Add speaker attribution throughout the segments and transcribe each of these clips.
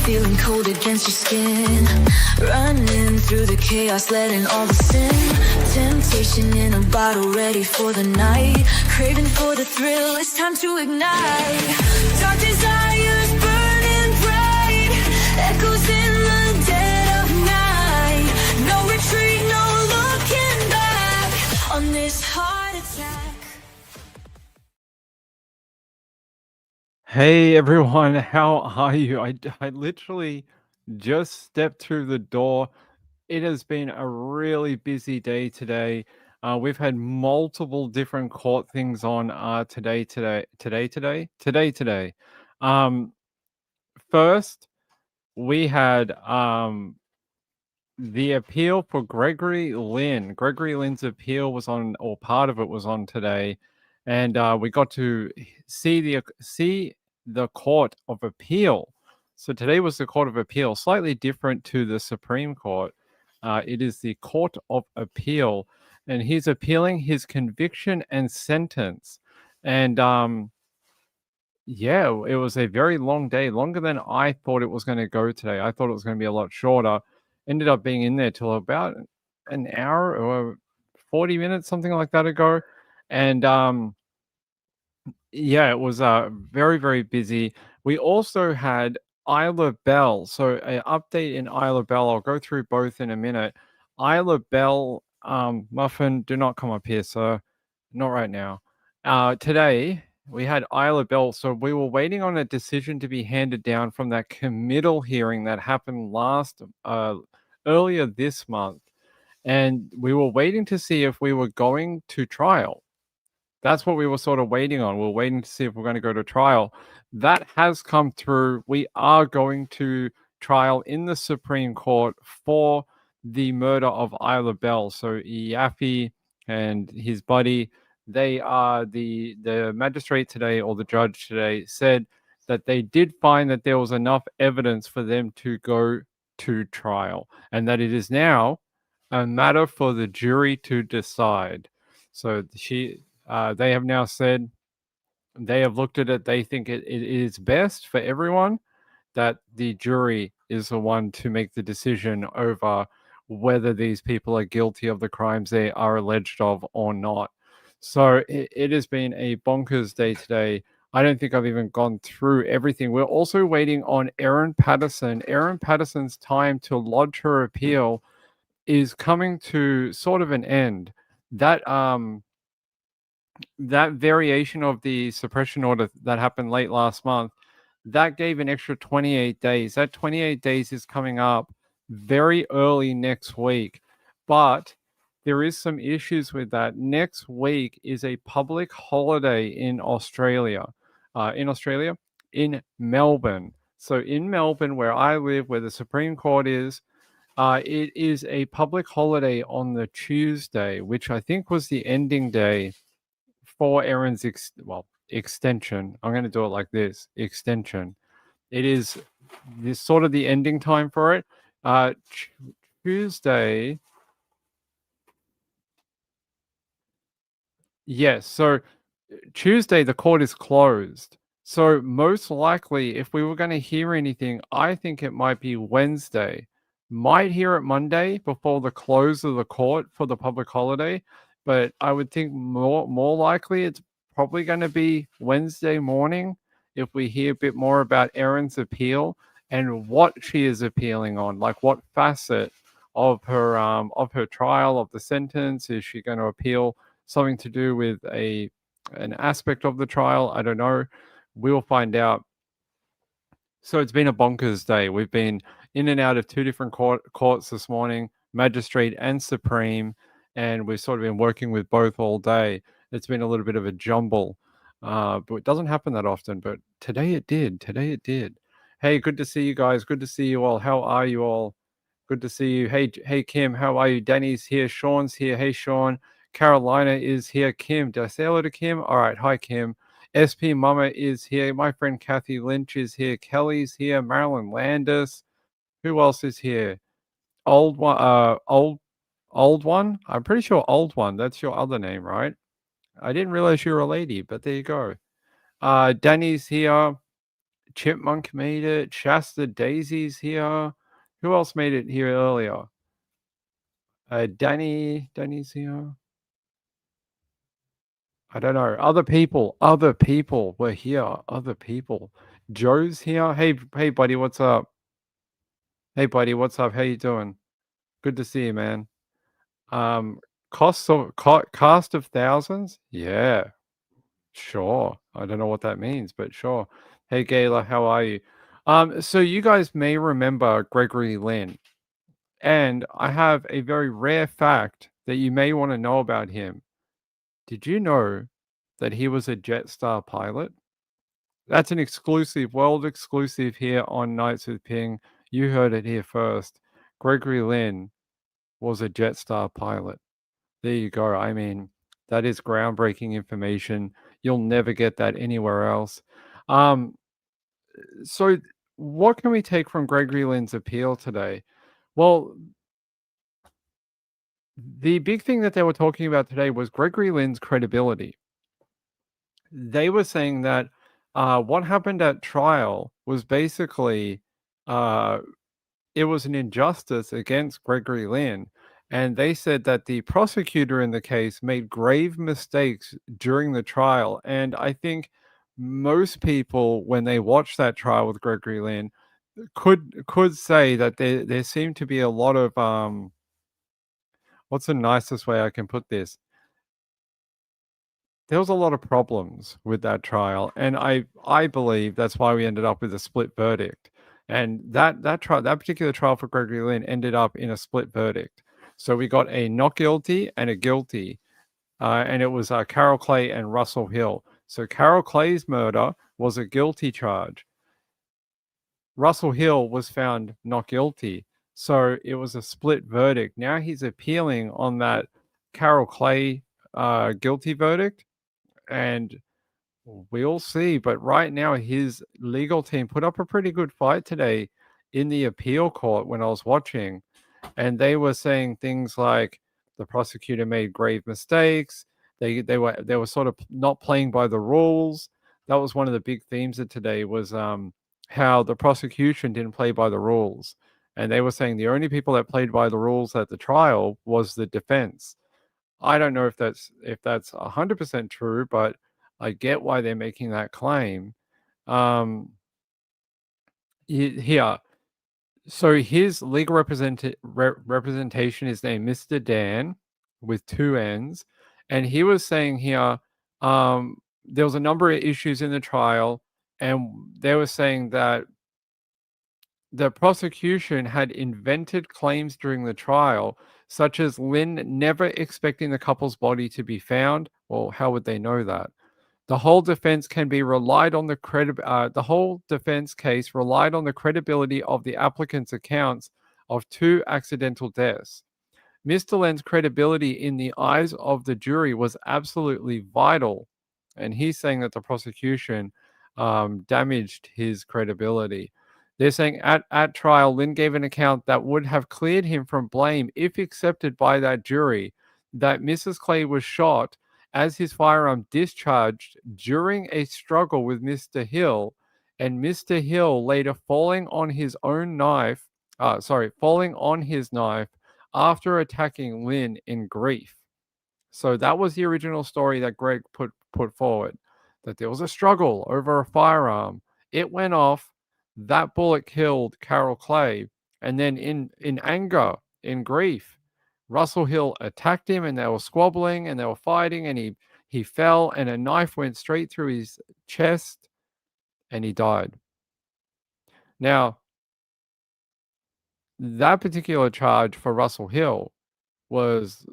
Speaker 1: feeling cold against your skin. Running through the chaos, letting all the sin. Temptation in a bottle, ready for the night. Craving for the thrill, it's time to ignite. Dark desires burning bright, echoes in the dead of night. No retreat, no looking back on this heart attack.
Speaker 2: Hey everyone, how are you? I literally just stepped through the door. It has been a really busy day today. We've had multiple different court things on today. First, we had the appeal for Gregory Lynn. Gregory Lynn's appeal was on, or part of it was on today, and we got to see the Court of Appeal. So today was the Court of Appeal, slightly different to the Supreme Court. It is the Court of Appeal, and he's appealing his conviction and sentence. And yeah, it was a very long day, longer than I thought it was going to go today. I thought it was going to be a lot shorter. Ended up being in there till about an hour or 40 minutes, something like that ago. And yeah, it was very, very busy. We also had Isla Bell. So an update in Isla Bell. I'll go through both in a minute. Isla Bell, Muffin, do not come up here, sir. Not right now. Today, we had Isla Bell. So we were waiting on a decision to be handed down from that committal hearing that happened earlier this month. And we were waiting to see if we were going to trial. That's what we were sort of waiting on. We were waiting to see if we're going to go to trial. That has come through. We are going to trial in the Supreme Court for the murder of Isla Bell. So Yaffe and his buddy, they are the magistrate today, or the judge today, said that they did find that there was enough evidence for them to go to trial, and that it is now a matter for the jury to decide. So they have now said they have looked at it. They think it is best for everyone that the jury is the one to make the decision over whether these people are guilty of the crimes they are alleged of or not. So it has been a bonkers day today. I don't think I've even gone through everything. We're also waiting on Erin Patterson. Erin Patterson's time to lodge her appeal is coming to sort of an end. That variation of the suppression order that happened late last month, that gave an extra 28 days. That 28 days is coming up very early next week. But there is some issues with that. Next week is a public holiday in Australia. In Melbourne. So in Melbourne, where I live, where the Supreme Court is, it is a public holiday on the Tuesday, which I think was the ending day for Erin's extension. I'm going to do it like this: extension. It is this sort of the ending time for it. Tuesday. Yes, so Tuesday the court is closed. So most likely, if we were going to hear anything, I think it might be Wednesday. Might hear it Monday before the close of the court for the public holiday, but I would think more likely it's probably going to be Wednesday morning if we hear a bit more about Erin's appeal and what she is appealing on, like what facet of her trial, of the sentence. Is she going to appeal something to do with an aspect of the trial? I don't know. We'll find out. So it's been a bonkers day. We've been in and out of two different courts this morning, magistrate and supreme, and we've sort of been working with both all day. It's been a little bit of a jumble, but it doesn't happen that often. But today it did. Hey, good to see you guys. Good to see you all. How are you all? Good to see you. Hey, Kim, how are you? Danny's here. Sean's here. Hey, Sean. Carolina is here. Kim, did I say hello to Kim? All right. Hi, Kim. SP Mama is here. My friend Kathy Lynch is here. Kelly's here. Marilyn Landis. Who else is here? Old one. Old one. I'm pretty sure Old One. That's your other name, right? I didn't realize you were a lady, but there you go. Danny's here. Chipmunk made it. Shasta Daisy's here. Who else made it here earlier? Danny's here. I don't know. Other people were here. Other people. Joe's here. Hey, buddy, what's up? Hey, buddy, what's up? How you doing? Good to see you, man. Um, cast of thousands? Yeah, sure. I don't know what that means, but sure. Hey, Gayla, how are you? So you guys may remember Gregory Lynn, and I have a very rare fact that you may want to know about him. Did you know that he was a Jetstar pilot? That's an exclusive, world exclusive here on Nights with Ping. You heard it here first. Gregory Lynn was a Jetstar pilot. There you go. I mean, that is groundbreaking information. You'll never get that anywhere else. Um, so, what can we take from Gregory Lynn's appeal today? Well, the big thing that they were talking about today was Gregory Lynn's credibility. They were saying that what happened at trial was basically uh, it was an injustice against Gregory Lynn. And they said that the prosecutor in the case made grave mistakes during the trial. And I think most people, when they watch that trial with Gregory Lynn, could say that there seemed to be a lot of what's the nicest way I can put this? There was a lot of problems with that trial, and I believe that's why we ended up with a split verdict. And that particular trial for Gregory Lynn ended up in a split verdict. So we got a not guilty and a guilty, and it was Carol Clay and Russell Hill. So Carol Clay's murder was a guilty charge. Russell Hill was found not guilty. So it was a split verdict. Now he's appealing on that Carol Clay guilty verdict, and we'll see. But right now, his legal team put up a pretty good fight today in the appeal court when I was watching. And they were saying things like the prosecutor made grave mistakes. They were sort of not playing by the rules. That was one of the big themes of today was how the prosecution didn't play by the rules. And they were saying the only people that played by the rules at the trial was the defense. I don't know if that's 100% true, but I get why they're making that claim. Um, here, so his legal representation is named Mr. Dan with two N's, and he was saying here there was a number of issues in the trial, and they were saying that the prosecution had invented claims during the trial, such as Lynn never expecting the couple's body to be found. Well, how would they know that? The whole defense can be relied on the whole defense case relied on the credibility of the applicant's accounts of two accidental deaths. Mr. Len's credibility in the eyes of the jury was absolutely vital. And he's saying that the prosecution damaged his credibility. They're saying at trial, Lynn gave an account that would have cleared him from blame if accepted by that jury, that Mrs. Clay was shot as his firearm discharged during a struggle with Mr. Hill, and Mr. Hill later falling on his knife after attacking Lynn in grief. So that was the original story that Greg put forward, that there was a struggle over a firearm. It went off. That bullet killed Carol Clay, and then in anger, in grief, Russell Hill attacked him, and they were squabbling and they were fighting, and he fell, and a knife went straight through his chest, and he died. Now, that particular charge for Russell Hill was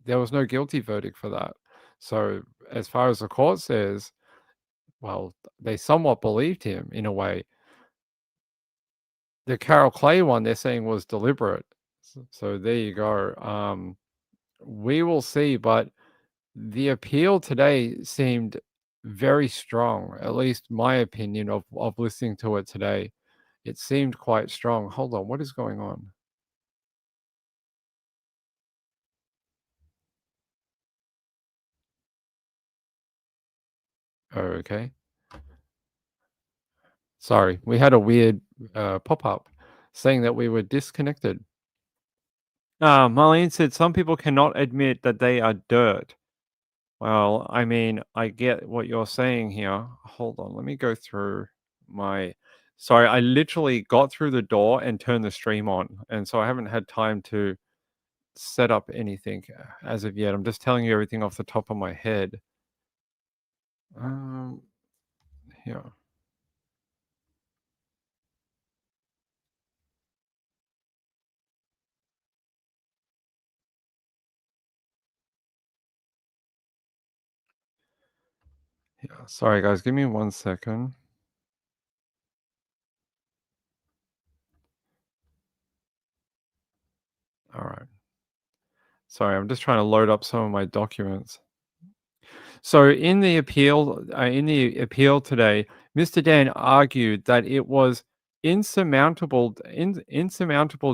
Speaker 2: there was no guilty verdict for that. So, as far as the court says, well, they somewhat believed him in a way. The Carol Clay one, they're saying was deliberate. So there you go. We will see, but the appeal today seemed very strong, at least my opinion of listening to it today. It seemed quite strong. Hold on, what is going on? Oh, okay. Sorry, we had a weird pop up saying that we were disconnected. Marlene said some people cannot admit that they are dirt. Well, I mean, I get what you're saying here. Hold on, let me go through my. Sorry, I literally got through the door and turned the stream on, and so I haven't had time to set up anything as of yet. I'm just telling you everything off the top of my head. Um, here. Yeah, sorry guys, give me 1 second. All right. Sorry, I'm just trying to load up some of my documents. So in the appeal today, Mr. Dan argued that it was insurmountable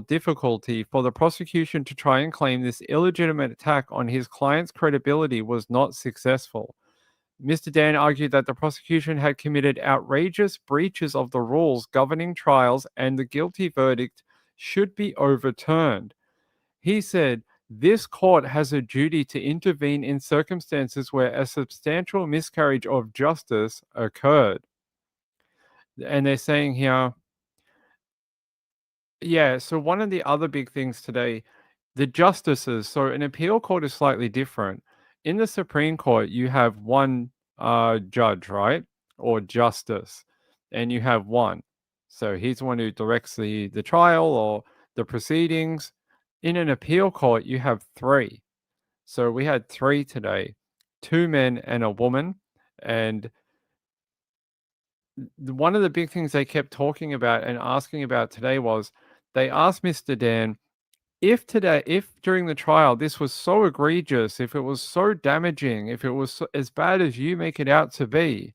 Speaker 2: difficulty for the prosecution to try and claim this illegitimate attack on his client's credibility was not successful. Mr. Dan argued that the prosecution had committed outrageous breaches of the rules governing trials and the guilty verdict should be overturned. He said, this court has a duty to intervene in circumstances where a substantial miscarriage of justice occurred. And they're saying here, yeah, so one of the other big things today, the justices, so an appeal court is slightly different. In the Supreme Court, you have one judge, right? Or justice, and you have one. So he's the one who directs the trial or the proceedings. In an appeal court, you have three. So we had three today, two men and a woman. And one of the big things they kept talking about and asking about today was they asked Mr. Dan if during the trial this was so egregious, if it was so damaging, if it was as bad as you make it out to be,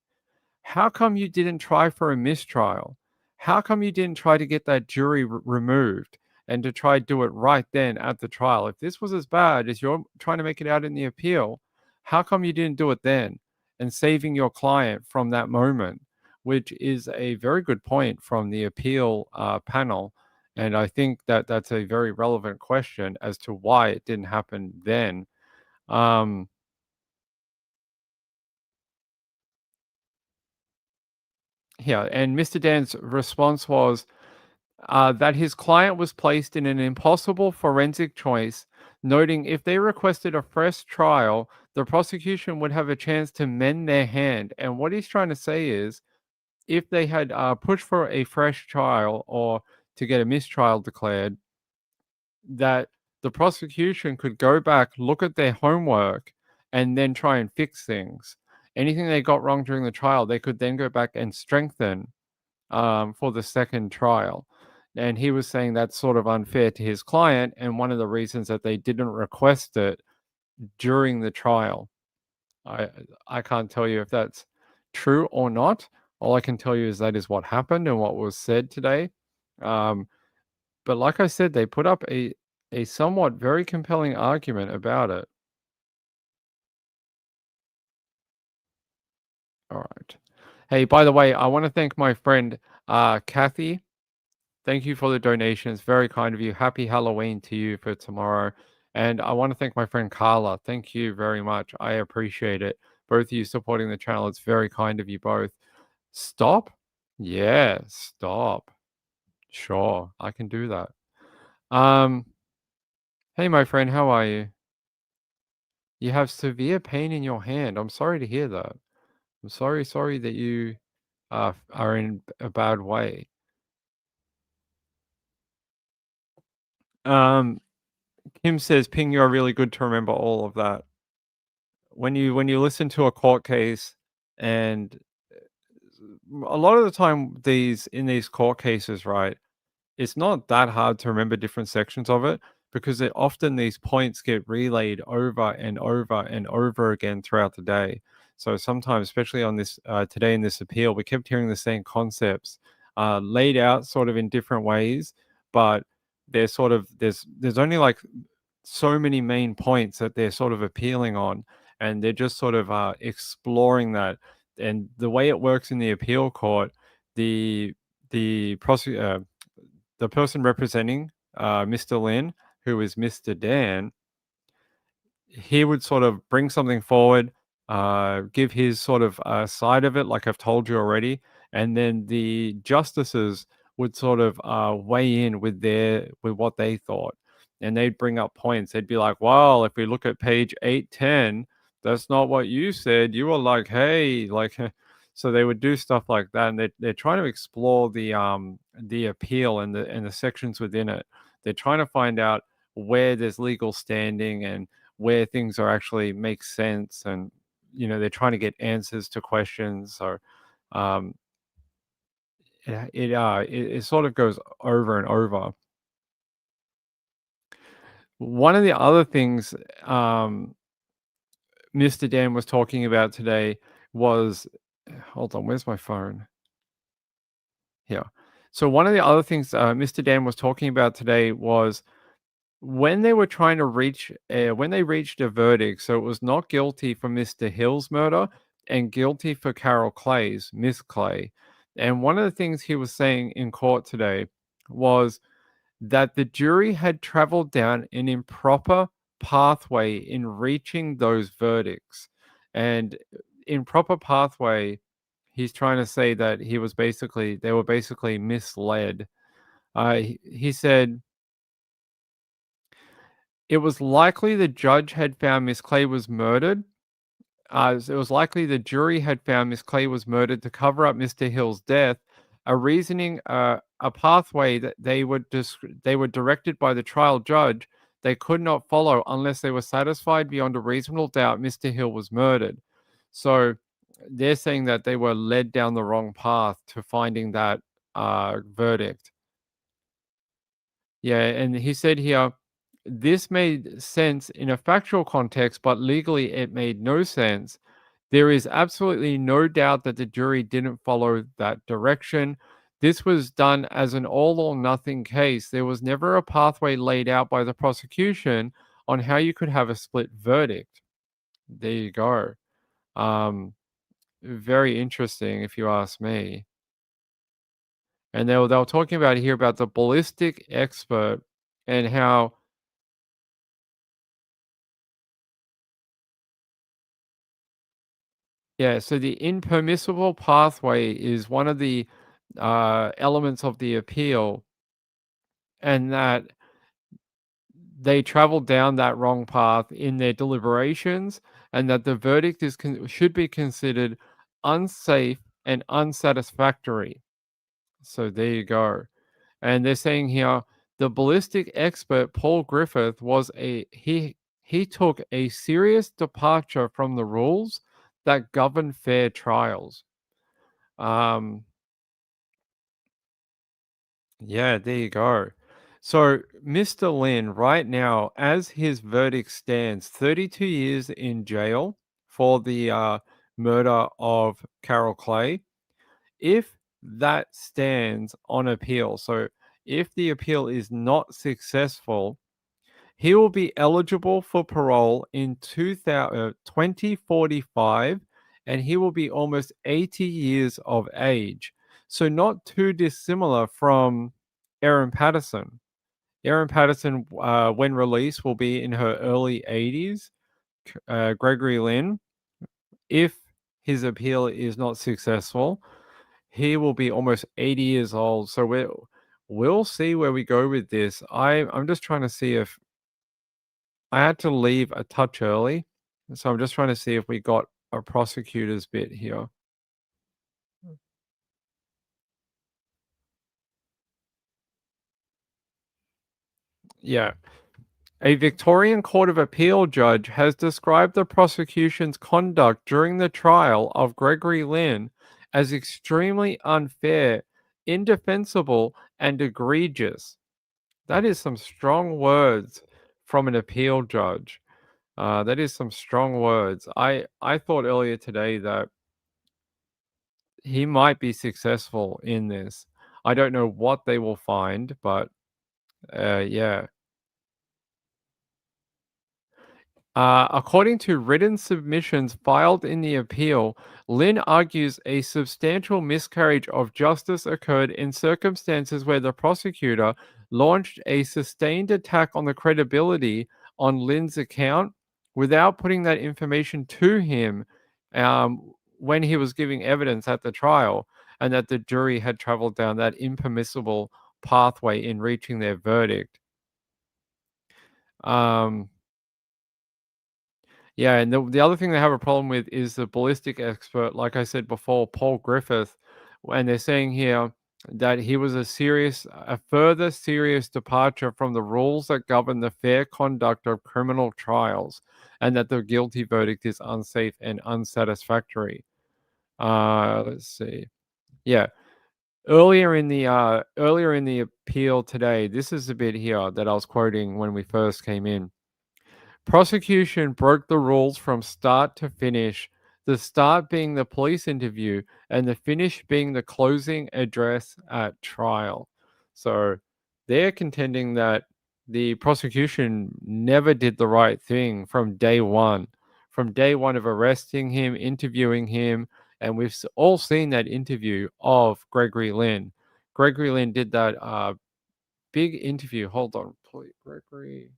Speaker 2: how come you didn't try for a mistrial? How come you didn't try to get that jury removed and to try to do it right then at the trial? If this was as bad as you're trying to make it out in the appeal, how come you didn't do it then and saving your client from that moment? Which is a very good point from the appeal panel. And I think that that's a very relevant question as to why it didn't happen then. Um, yeah, and Mr. Dan's response was, that his client was placed in an impossible forensic choice, noting if they requested a fresh trial, the prosecution would have a chance to mend their hand. And what he's trying to say is if they had pushed for a fresh trial or to get a mistrial declared, that the prosecution could go back, look at their homework, and then try and fix things. Anything they got wrong during the trial, they could then go back and strengthen for the second trial. And he was saying that's sort of unfair to his client, and one of the reasons that they didn't request it during the trial. I I can't tell you if that's true or not. All I can tell you is that is what happened and what was said today. Um, but like I said, they put up a somewhat very compelling argument about it. All right. Hey, by the way, I want to thank my friend Kathy. Thank you for the donations. Very kind of you. Happy Halloween to you for tomorrow. And I want to thank my friend Carla. Thank you very much. I appreciate it. Both of you supporting the channel. It's very kind of you both. Stop? Yeah, stop. Sure, I can do that. Um, hey, my friend, how are you? You have severe pain in your hand. I'm sorry to hear that. I'm sorry that you are in a bad way. Um, Kim says, "Ping, you're really good to remember all of that." When you listen to a court case, and a lot of the time these court cases, right? It's not that hard to remember different sections of it because often these points get relayed over and over and over again throughout the day. So sometimes, especially on this today in this appeal, we kept hearing the same concepts laid out sort of in different ways, but there's sort of there's only like so many main points that they're sort of appealing on, and they're just sort of exploring that. And the way it works in the appeal court, the the the person representing Mr. Lynn, who is Mr. Dan, he would sort of bring something forward, give his sort of side of it, like I've told you already, and then the justices would sort of weigh in with what they thought, and they'd bring up points. They'd be like, "Well, if we look at page 810, that's not what you said. You were like, hey, like." So they would do stuff like that, and they're trying to explore the appeal and the sections within it. They're trying to find out where there's legal standing and where things are actually make sense, and they're trying to get answers to questions. So um it sort of goes over and over. One of the other things Mr. Dan was talking about today was, hold on, where's my phone here? So one of the other things Mr. Dan was talking about today was when they were trying to when they reached a verdict. So it was not guilty for Mr. Hill's murder and guilty for Carol Clay's, Miss Clay. And one of the things he was saying in court today was that the jury had traveled down an improper pathway in reaching those verdicts. And improper pathway, he's trying to say that they were basically misled. He said, it was likely the judge had found Miss Clay was murdered. It was likely the jury had found Miss Clay was murdered to cover up Mr. Hill's death, a reasoning, a pathway that they were directed by the trial judge they could not follow unless they were satisfied beyond a reasonable doubt Mr. Hill was murdered. So they're saying that they were led down the wrong path to finding that verdict. Yeah, and he said here, this made sense in a factual context, but legally it made no sense. There is absolutely no doubt that the jury didn't follow that direction. This was done as an all or nothing case. There was never a pathway laid out by the prosecution on how you could have a split verdict. There you go. Um, Very interesting, if you ask me. And they were talking about here about the ballistic expert and how. Yeah, so the impermissible pathway is one of the elements of the appeal, and that they traveled down that wrong path in their deliberations, and that the verdict should be considered unsafe and unsatisfactory. So there you go. And they're saying here the ballistic expert Paul Griffith he took a serious departure from the rules that govern fair trials. Um, yeah, there you go. So, Mr. Lynn, right now, as his verdict stands, 32 years in jail for the murder of Carol Clay. If that stands on appeal, so if the appeal is not successful, he will be eligible for parole in 2045, and he will be almost 80 years of age. So, not too dissimilar from Erin Patterson. Erin Patterson, when released, will be in her early 80s. Gregory Lynn, if his appeal is not successful, he will be almost 80 years old. So, we'll see where we go with this. I'm just trying to see if I had to leave a touch early, so I'm just trying to see if we got a prosecutor's bit here. Yeah. A Victorian Court of Appeal judge has described the prosecution's conduct during the trial of Gregory Lynn as extremely unfair, indefensible, and egregious. That is some strong words from an appeal judge. That is some strong words. I thought earlier today that he might be successful in this. I don't know what they will find, but yeah. According to written submissions filed in the appeal, Lynn argues a substantial miscarriage of justice occurred in circumstances where the prosecutor launched a sustained attack on the credibility on Lynn's account without putting that information to him when he was giving evidence at the trial, and that the jury had traveled down that impermissible pathway in reaching their verdict. Um, Yeah, and the other thing they have a problem with is the ballistic expert, like I said before, Paul Griffith, and they're saying here that he was a further serious departure from the rules that govern the fair conduct of criminal trials, and that the guilty verdict is unsafe and unsatisfactory. Let's see. Yeah, earlier in the appeal today, this is the bit here that I was quoting when we first came in. Prosecution broke the rules from start to finish, the start being the police interview and the finish being the closing address at trial. So they're contending that the prosecution never did the right thing from day one. From day one of arresting him, interviewing him, and we've all seen that interview of Gregory Lynn. Gregory Lynn did that big interview. Hold on, please, Gregory.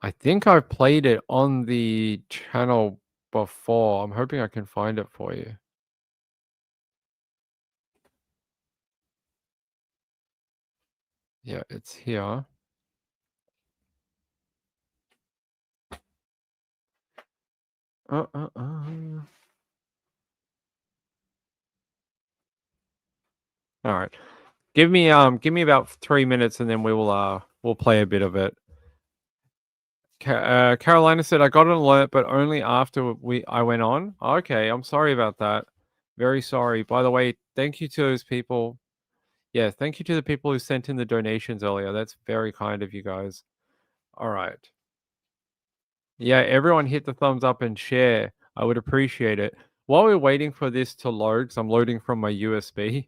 Speaker 2: I think I've played it on the channel before. I'm hoping I can find it for you. Yeah, it's here. Uh, uh, uh. All right. Give me about 3 minutes and then we'll play a bit of it. Carolina said I got an alert, but only after I went on. Okay, I'm sorry about that. Very sorry. By the way, thank you to those people. Yeah, thank you to the people who sent in the donations earlier. That's very kind of you guys. All right. Yeah, everyone hit the thumbs up and share. I would appreciate it. While we're waiting for this to load, because I'm loading from my USB,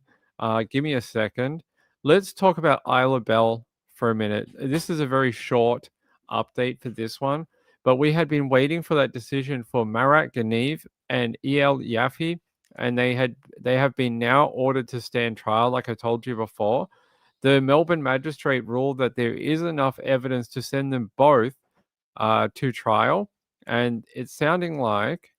Speaker 2: give me a second. Let's talk about Isla Bell for a minute. This is a very short update for this one, but we had been waiting for that decision for Marat Ganiev and Eyal Yaffe, and they have been now ordered to stand trial, like I told you before. The Melbourne magistrate ruled that there is enough evidence to send them both to trial, and it's sounding like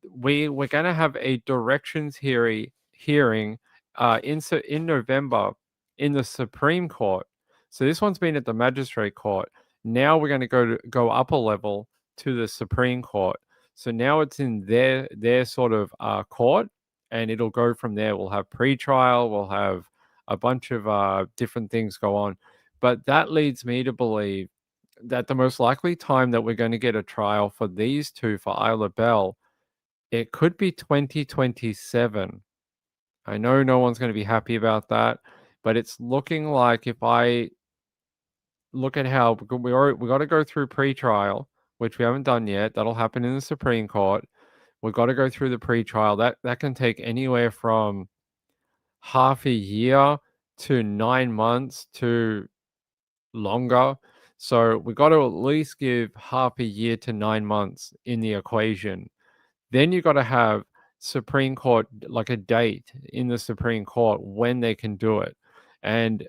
Speaker 2: we're going to have a directions hearing in November in the Supreme Court. So this one's been at the magistrate court. Now we're going to go up a level to the Supreme Court. So now it's in their sort of court, and it'll go from there. We'll have pre-trial. We'll have a bunch of different things go on, but that leads me to believe that the most likely time that we're going to get a trial for these two for Isla Bell, it could be 2027. I know no one's going to be happy about that, but it's looking like if I look at how we got to go through pre-trial, which we haven't done yet. That'll happen in the Supreme Court. We've got to go through the pre-trial. That can take anywhere from half a year to 9 months to longer. So we got to at least give half a year to 9 months in the equation. Then you got to have Supreme Court, like a date in the Supreme Court when they can do it. And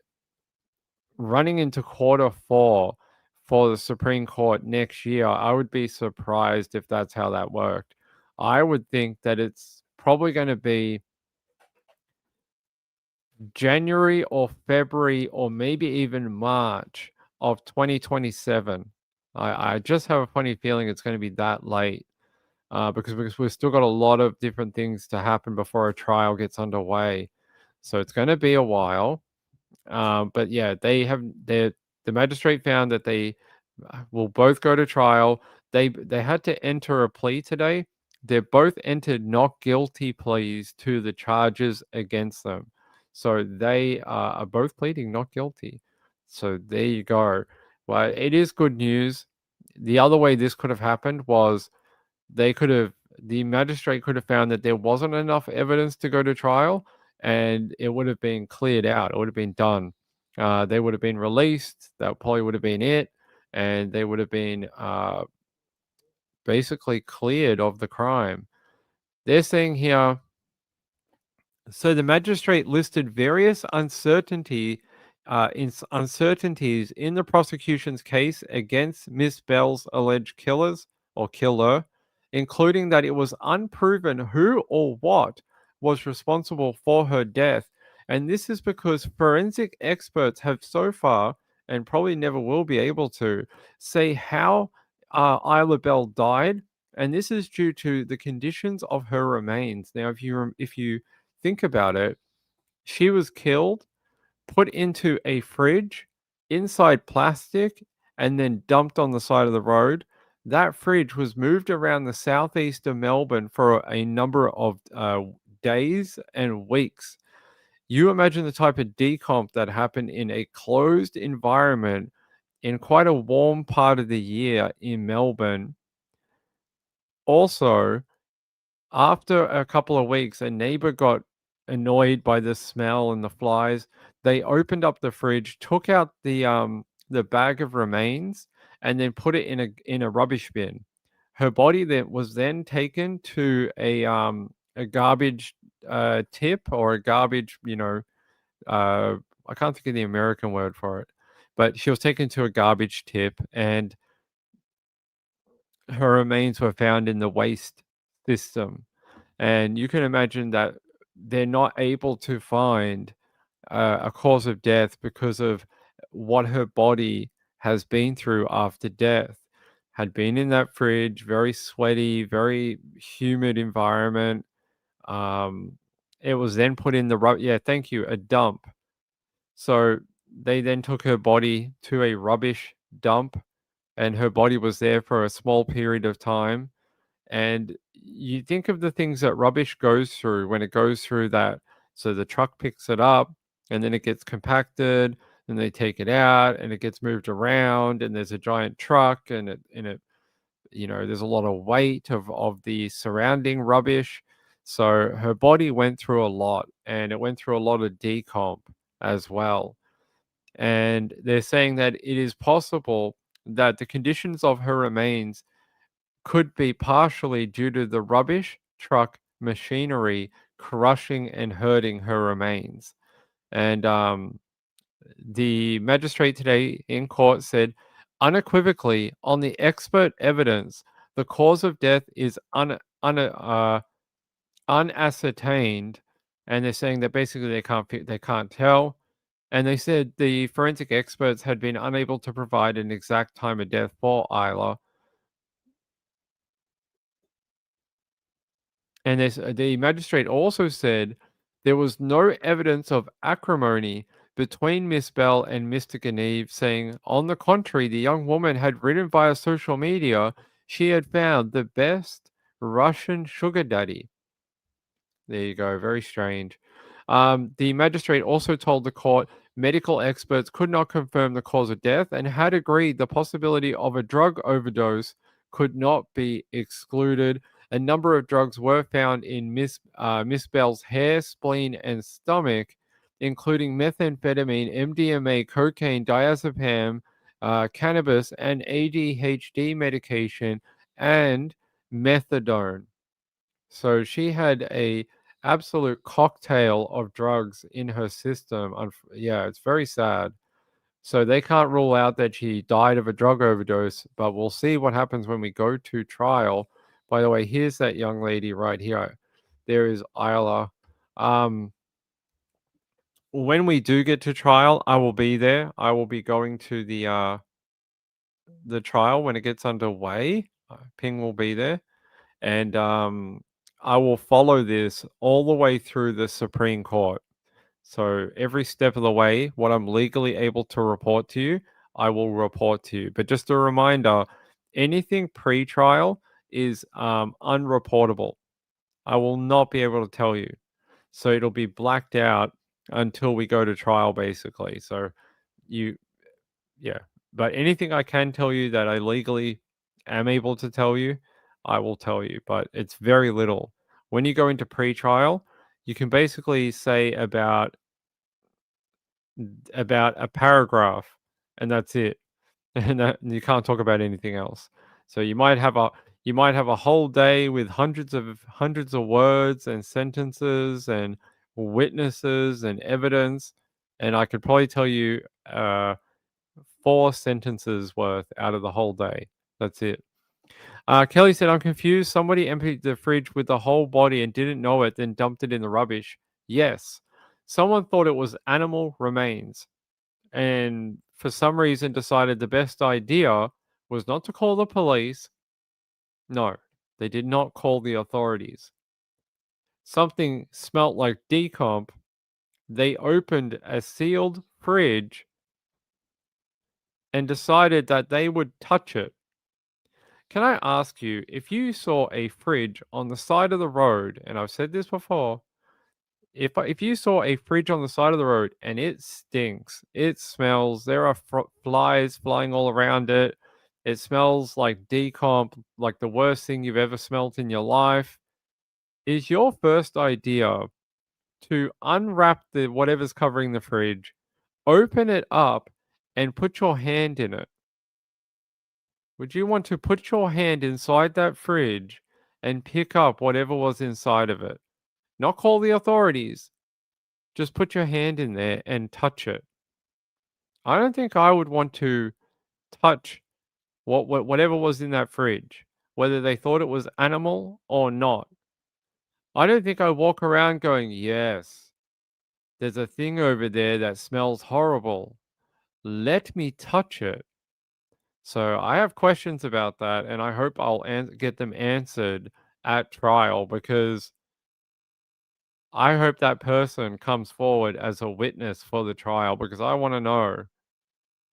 Speaker 2: running into quarter 4 for the Supreme Court next year, I would be surprised if that's how that worked. I would think that it's probably going to be January or February or maybe even March of 2027. I just have a funny feeling it's going to be that late because we've still got a lot of different things to happen before a trial gets underway. So it's going to be a while. But yeah, the magistrate found that they will both go to trial. They had to enter a plea today. They both entered not guilty pleas to the charges against them. So they are both pleading not guilty. So there you go. Well, it is good news. The other way this could have happened was the magistrate could have found that there wasn't enough evidence to go to trial, and it would have been cleared out. It would have been done. They would have been released. That probably would have been it, and they would have been basically cleared of the crime. They're saying here, so the magistrate listed various uncertainties in the prosecution's case against Miss Bell's alleged killers or killer, including that it was unproven who or what was responsible for her death. And this is because forensic experts have so far, and probably never will be able to, say how Isla Bell died. And this is due to the conditions of her remains. Now, if you think about it, she was killed, put into a fridge inside plastic, and then dumped on the side of the road. That fridge was moved around the southeast of Melbourne for a number of days and weeks. You imagine the type of decomp that happened in a closed environment in quite a warm part of the year in Melbourne. Also, after a couple of weeks, a neighbor got annoyed by the smell and the flies. They opened up the fridge, took out the bag of remains, and then put it in a rubbish bin. Her body that was then taken to a garbage tip or a garbage, I can't think of the American word for it, but she was taken to a garbage tip, and her remains were found in the waste system. And you can imagine that they're not able to find a cause of death because of what her body has been through after death. Had been in that fridge, very sweaty, very humid environment. Um, it was then put in yeah, thank you, a dump. So they then took her body to a rubbish dump, and her body was there for a small period of time. And you think of the things that rubbish goes through when it goes through that. So the truck picks it up, and then it gets compacted, and they take it out, and it gets moved around, and there's a giant truck, and there's a lot of weight of the surrounding rubbish. So her body went through a lot, and it went through a lot of decomp as well. And they're saying that it is possible that the conditions of her remains could be partially due to the rubbish truck machinery crushing and hurting her remains. And the magistrate today in court said unequivocally on the expert evidence, the cause of death is unascertained, and they're saying that basically they can't tell. And they said the forensic experts had been unable to provide an exact time of death for Isla. And the magistrate also said there was no evidence of acrimony between Miss Bell and Mr. Ganiev, saying, on the contrary, the young woman had written via social media she had found the best Russian sugar daddy. There you go. Very strange. The magistrate also told the court medical experts could not confirm the cause of death and had agreed the possibility of a drug overdose could not be excluded. A number of drugs were found in Miss Bell's hair, spleen, and stomach, including methamphetamine, MDMA, cocaine, diazepam, cannabis, and ADHD medication, and methadone. So she had a absolute cocktail of drugs in her system. Yeah, it's very sad. So they can't rule out that she died of a drug overdose, but we'll see what happens when we go to trial. By the way, here's that young lady right here. There is Isla. Um, when we do get to trial, I will be there. I will be going to the trial when it gets underway. Ping will be there. And I will follow this all the way through the Supreme Court. So every step of the way, what I'm legally able to report to you, I will report to you. But just a reminder, anything pre-trial is unreportable. I will not be able to tell you. So it'll be blacked out until we go to trial, basically. So you yeah. But anything I can tell you that I legally am able to tell you, I will tell you, but it's very little. When you go into pre-trial, you can basically say about about a paragraph, and that's it. And you can't talk about anything else. So you might have a whole day with hundreds of words and sentences and witnesses and evidence, and I could probably tell you 4 sentences worth out of the whole day. That's it. Kelly said, "I'm confused. Somebody emptied the fridge with the whole body and didn't know it, then dumped it in the rubbish." Yes, someone thought it was animal remains, and for some reason decided the best idea was not to call the police. No, they did not call the authorities. Something smelt like decomp. They opened a sealed fridge and decided that they would touch it. Can I ask you, if you saw a fridge on the side of the road, and I've said this before, if you saw a fridge on the side of the road and it stinks, it smells, there are flies flying all around it, it smells like decomp, like the worst thing you've ever smelt in your life, is your first idea to unwrap the whatever's covering the fridge, open it up, and put your hand in it? Would you want to put your hand inside that fridge and pick up whatever was inside of it? Not call the authorities. Just put your hand in there and touch it. I don't think I would want to touch whatever was in that fridge, whether they thought it was animal or not. I don't think I walk around going, "Yes, there's a thing over there that smells horrible. Let me touch it." So I have questions about that, and I hope I'll get them answered at trial, because I hope that person comes forward as a witness for the trial, because I want to know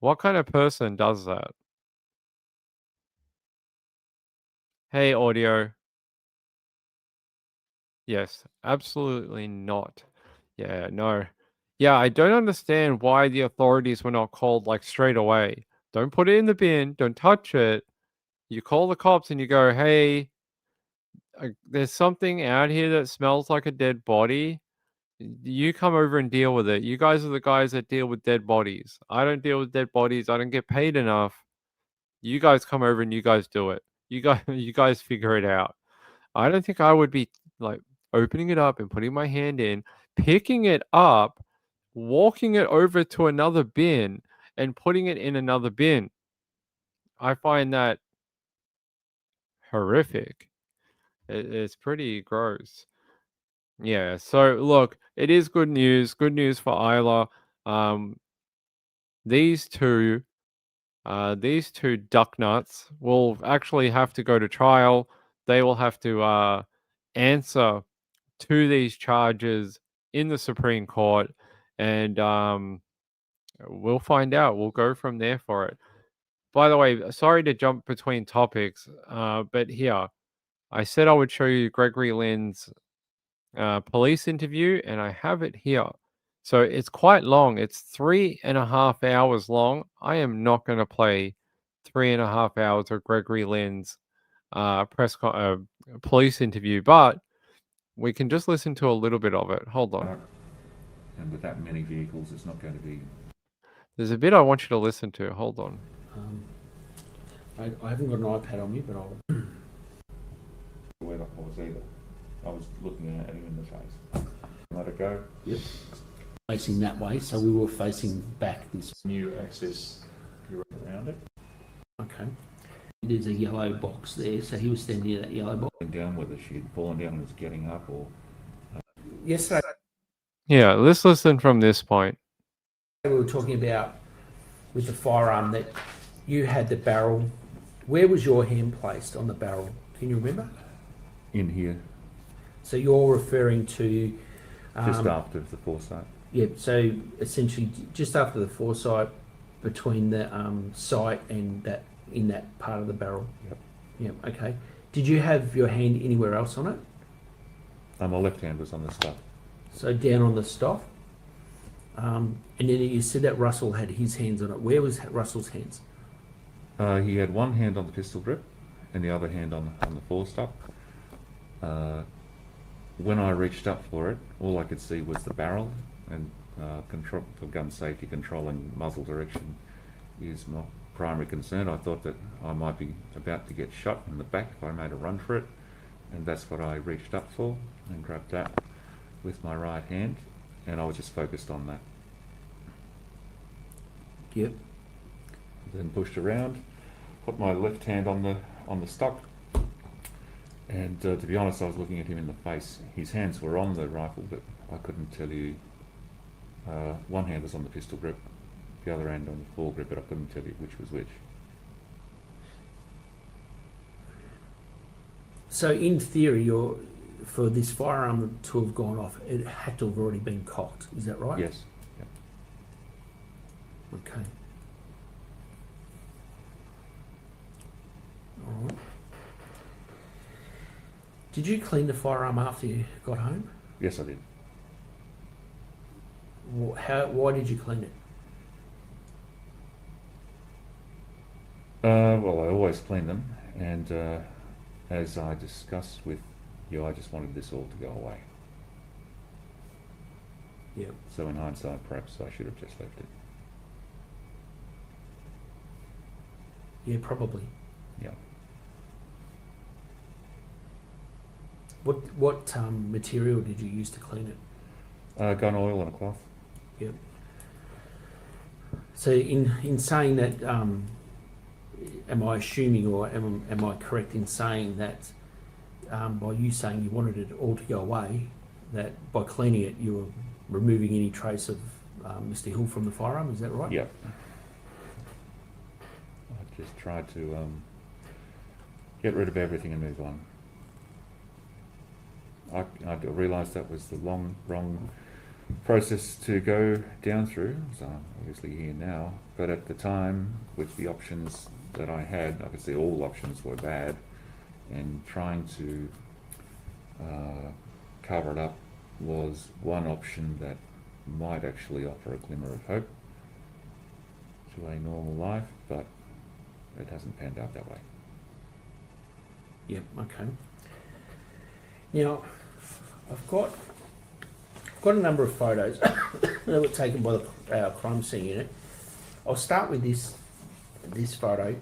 Speaker 2: what kind of person does that. Hey, audio. Yes, absolutely not. Yeah, no. Yeah, I don't understand why the authorities were not called like straight away. Don't put it in the bin, don't touch it. You call the cops and you go, "Hey, there's something out here that smells like a dead body. You come over and deal with it. You guys are the guys that deal with dead bodies. I don't deal with dead bodies. I don't get paid enough. You guys come over and you guys do it. You guys you guys figure it out." I don't think I would be like opening it up and putting my hand in, picking it up, walking it over to another bin and putting it in another bin. I find that horrific. It's pretty gross. Yeah. So look, it is good news. Good news for Isla. Um, these two, these two duck nuts will actually have to go to trial. They will have to answer to these charges in the Supreme Court, and we'll find out. We'll go from there for it. By the way, sorry to jump between topics, but here I said I would show you Gregory Lynn's police interview, and I have it here. So it's quite long. It's 3.5 hours long. I am not going to play 3.5 hours of Gregory Lynn's police interview, but we can just listen to a little bit of it. Hold on.
Speaker 3: And with that many vehicles, it's not going to be.
Speaker 2: There's a bit I want you to listen to. Hold on.
Speaker 4: I haven't got an iPad on me, but I'll.
Speaker 3: Where I was either. I was looking at him in the face. Let it go.
Speaker 4: Yep. Facing that way, so we were facing back this.
Speaker 3: New access around it.
Speaker 4: Okay. There's a yellow box there, so he was standing near that yellow box.
Speaker 3: Down whether she'd fallen down and was getting up or.
Speaker 4: Yesterday
Speaker 2: Yeah, let's listen from this point.
Speaker 4: we were talking about with the firearm that you had the barrel. Where was your hand placed on the barrel? Can you remember?
Speaker 3: In here.
Speaker 4: So you're referring to.
Speaker 3: Just after the foresight.
Speaker 4: Yeah, so essentially just after the foresight, between the sight and that in that part of the barrel.
Speaker 3: Yep.
Speaker 4: Yeah. Okay. Did you have your hand anywhere else on it?
Speaker 3: My left hand was on the stuff.
Speaker 4: So down on the stock. And then you said that Russell had his hands on it. Where was Russell's hands?
Speaker 3: He had one hand on the pistol grip and the other hand on the forestock. When I reached up for it, all I could see was the barrel, and control for gun safety, controlling muzzle direction is my primary concern. I thought that I might be about to get shot in the back if I made a run for it, and that's what I reached up for and grabbed that with my right hand, and I was just focused on that.
Speaker 4: Yep.
Speaker 3: Then pushed around, put my left hand on the stock, and to be honest, I was looking at him in the face. His hands were on the rifle, but I couldn't tell you. One hand was on the pistol grip, the other hand on the foregrip, but I couldn't tell you which was which.
Speaker 4: So in theory, for this firearm to have gone off, it had to have already been cocked. Is that right?
Speaker 3: Yes. Yep.
Speaker 4: Okay. All right. Did you clean the firearm after you got home?
Speaker 3: Yes, I did.
Speaker 4: Why did you clean it?
Speaker 3: Well, I always clean them, and as I discussed with you, I just wanted this all to go away.
Speaker 4: Yeah.
Speaker 3: So in hindsight, perhaps I should have just left it.
Speaker 4: Yeah, probably.
Speaker 3: Yeah.
Speaker 4: What material did you use to clean it?
Speaker 3: Gun oil and a cloth.
Speaker 4: Yep. So in saying that, am I assuming, or am I correct in saying that, by you saying you wanted it all to go away, that by cleaning it you were removing any trace of Mr. Hill from the firearm? Is that right?
Speaker 3: Yep. I just tried to get rid of everything and move on. I realised that was the wrong process to go down through, so I'm obviously here now, but at the time, with the options that I had, I could see all options were bad, and trying to cover it up was one option that might actually offer a glimmer of hope to a normal life, but it hasn't panned out that way.
Speaker 4: Yep. Okay. Now, I've got a number of photos that were taken by our crime scene unit. I'll start with this photo.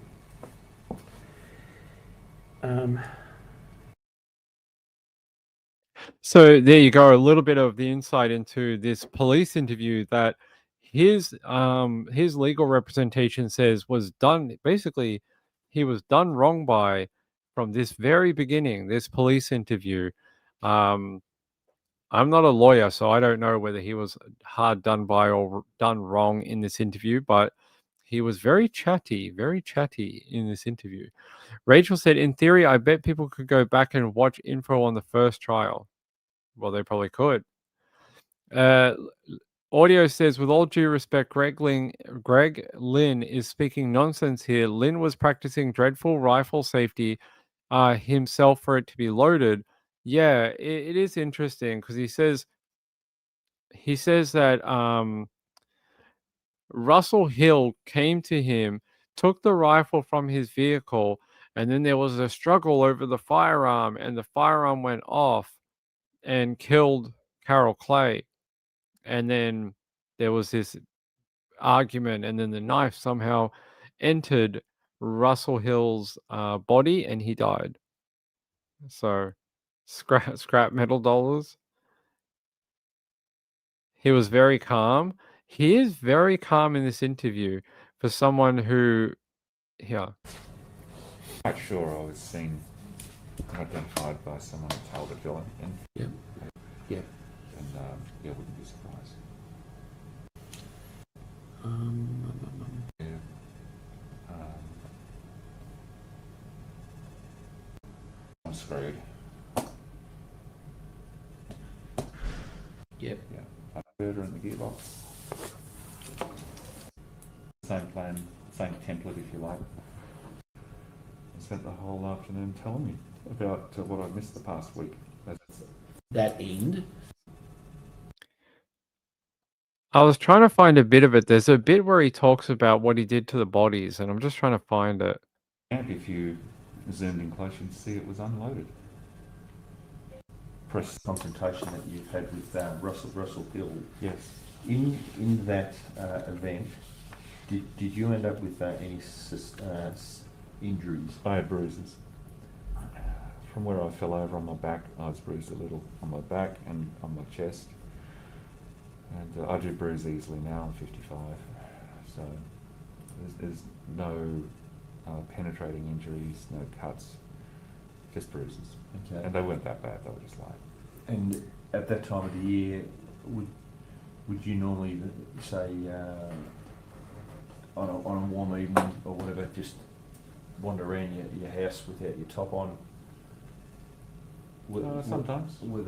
Speaker 2: So there you go, a little bit of the insight into this police interview that his legal representation says was done. Basically, he was done wrong by from this very beginning. This police interview. I'm not a lawyer, so I don't know whether he was hard done by or done wrong in this interview, but he was very chatty in this interview. Rachel said, in theory, I bet people could go back and watch info on the first trial. Well, they probably could. Audio says, with all due respect, Greg Lynn is speaking nonsense here. Lynn was practicing dreadful rifle safety himself for it to be loaded. Yeah, it is interesting because he says that Russell Hill came to him, took the rifle from his vehicle, and then there was a struggle over the firearm, and the firearm went off and killed Carol Clay. And then there was this argument, and then the knife somehow entered Russell Hill's body, and he died. So, scrap metal dollars. He was very calm. He is very calm in this interview for someone who, yeah.
Speaker 3: Quite sure I was seen, identified by someone who told a villain, and
Speaker 4: Yep. Yep.
Speaker 3: and yeah, wouldn't be surprised. Yeah. I'm screwed.
Speaker 4: Yep.
Speaker 3: Yeah, inverter in the gearbox. Same plan, same template, if you like. I spent the whole afternoon telling me about what I missed the past week.
Speaker 4: That end.
Speaker 2: I was trying to find a bit of it. There's a bit where he talks about what he did to the bodies, and I'm just trying to find it.
Speaker 3: If you zoomed in close, you'd see it was unloaded. Press confrontation that you've had with Russell Hill. Yes.
Speaker 5: In that event, did you end up with any injuries?
Speaker 3: I had bruises. From where I fell over on my back, I was bruised a little on my back and on my chest. And I do bruise easily now, I'm 55. So there's no penetrating injuries, no cuts, just bruises.
Speaker 5: Okay.
Speaker 3: And they weren't that bad, they were just light.
Speaker 5: And at that time of the year, would you normally say on a warm evening or whatever, just wander around your house without your top on?
Speaker 3: Sometimes.
Speaker 5: Were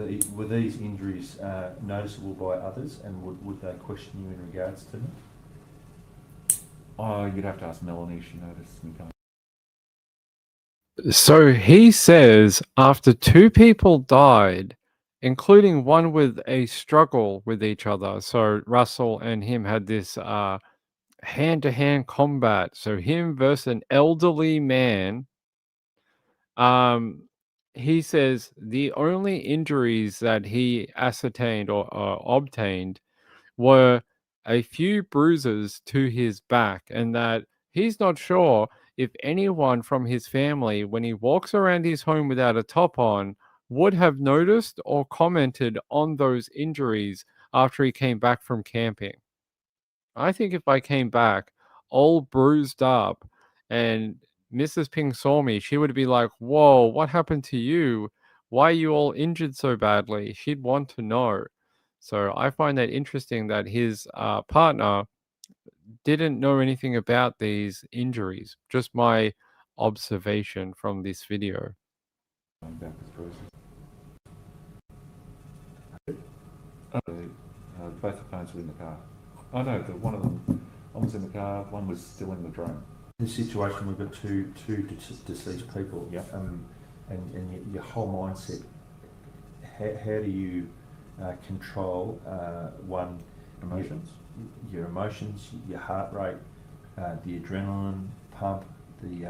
Speaker 5: these injuries noticeable by others, and would they question you in regards to them?
Speaker 3: Oh, you'd have to ask Melanie if she noticed me coming.
Speaker 2: So he says after two people died, including one with a struggle with each other. So Russell and him had this hand-to-hand combat. So him versus an elderly man. He says the only injuries that he ascertained or obtained were a few bruises to his back, and that he's not sure if anyone from his family, when he walks around his home without a top on, would have noticed or commented on those injuries after he came back from camping. I think if I came back all bruised up and Mrs. Ping saw me, she would be like, "Whoa, what happened to you? Why are you all injured so badly?" She'd want to know. So I find that interesting that his partner didn't know anything about these injuries. Just my observation from this video.
Speaker 3: Back with bruises. Both the phones were in the car. Oh no, one of them, one was in the car, one was still in the drone.
Speaker 5: In this situation, we've got two deceased people.
Speaker 3: Yeah.
Speaker 5: And your whole mindset. How do you control one?
Speaker 3: Emotions?
Speaker 5: Your emotions, your heart rate, the adrenaline pump, the